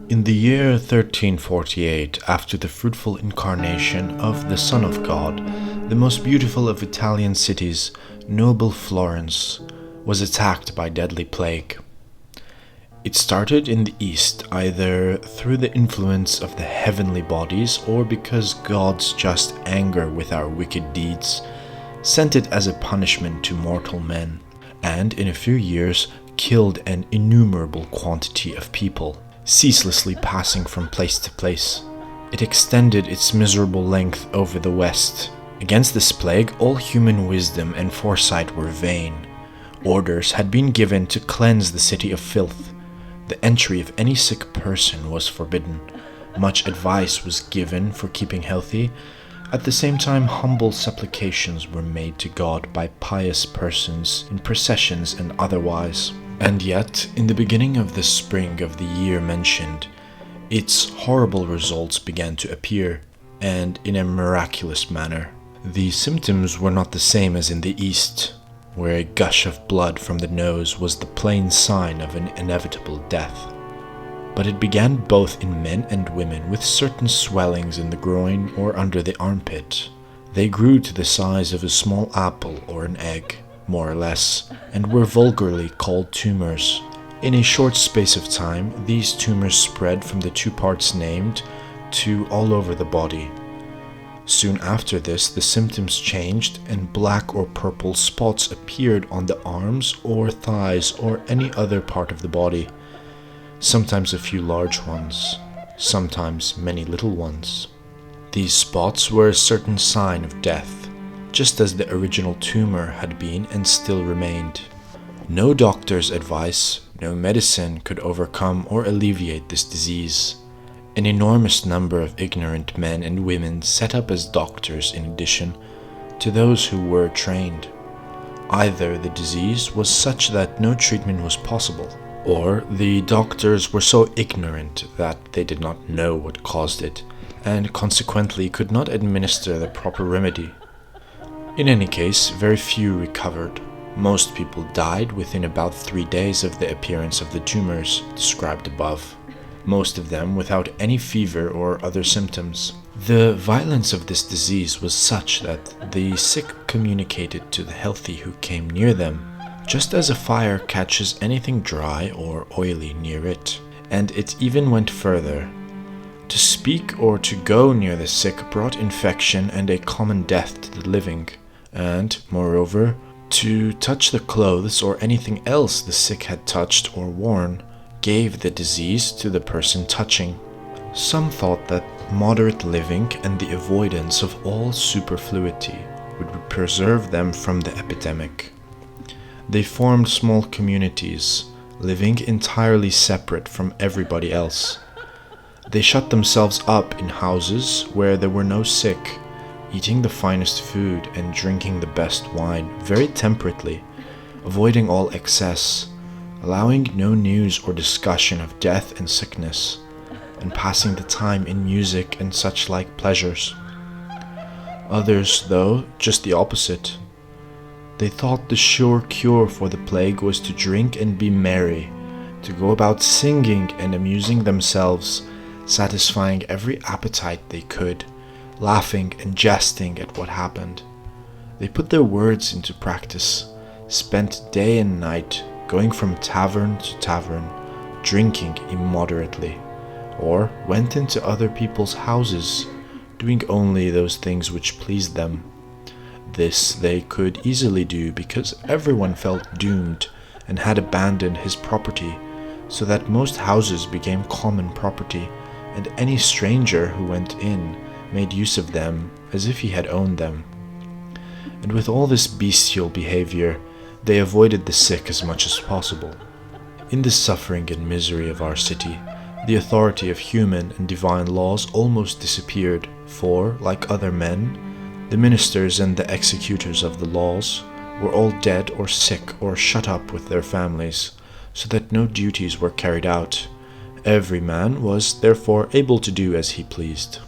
In the year 1348, after the fruitful incarnation of the Son of God, the most beautiful of Italian cities, noble Florence, was attacked by deadly plague. It started in the east, either through the influence of the heavenly bodies or because God's just anger with our wicked deeds sent it as a punishment to mortal men, and in a few years killed an innumerable quantity of people, ceaselessly passing from place to place. It extended its miserable length over the west. Against this plague, all human wisdom and foresight were vain. Orders had been given to cleanse the city of filth. The entry of any sick person was forbidden. Much advice was given for keeping healthy. At the same time, humble supplications were made to God by pious persons in processions and otherwise. And yet, in the beginning of the spring of the year mentioned, its horrible results began to appear, and in a miraculous manner. The symptoms were not the same as in the East, where a gush of blood from the nose was the plain sign of an inevitable death. But it began both in men and women with certain swellings in the groin or under the armpit. They grew to the size of a small apple or an egg, more or less, and were vulgarly called tumors. In a short space of time, these tumors spread from the two parts named to all over the body. Soon after this, the symptoms changed, and black or purple spots appeared on the arms or thighs or any other part of the body. Sometimes a few large ones, sometimes many little ones. These spots were a certain sign of death, just as the original tumor had been and still remained. No doctor's advice, no medicine could overcome or alleviate this disease. An enormous number of ignorant men and women set up as doctors in addition to those who were trained. Either the disease was such that no treatment was possible, or the doctors were so ignorant that they did not know what caused it, and consequently could not administer the proper remedy. In any case, very few recovered. Most people died within about 3 days of the appearance of the tumors described above, most of them without any fever or other symptoms. The violence of this disease was such that the sick communicated to the healthy who came near them, just as a fire catches anything dry or oily near it. And it even went further. To speak or to go near the sick brought infection and a common death to the living, and, moreover, to touch the clothes or anything else the sick had touched or worn gave the disease to the person touching. Some thought that moderate living and the avoidance of all superfluity would preserve them from the epidemic. They formed small communities, living entirely separate from everybody else. They shut themselves up in houses where there were no sick, eating the finest food and drinking the best wine very temperately, avoiding all excess, allowing no news or discussion of death and sickness, and passing the time in music and such like pleasures. Others, though, just the opposite. They thought the sure cure for the plague was to drink and be merry, to go about singing and amusing themselves, satisfying every appetite they could, laughing and jesting at what happened. They put their words into practice, spent day and night going from tavern to tavern, drinking immoderately, or went into other people's houses, doing only those things which pleased them. This they could easily do because everyone felt doomed and had abandoned his property, so that most houses became common property, and any stranger who went in made use of them as if he had owned them. And with all this bestial behavior, they avoided the sick as much as possible. In the suffering and misery of our city, the authority of human and divine laws almost disappeared, for, like other men, the ministers and the executors of the laws were all dead or sick or shut up with their families, so that no duties were carried out. Every man was therefore able to do as he pleased.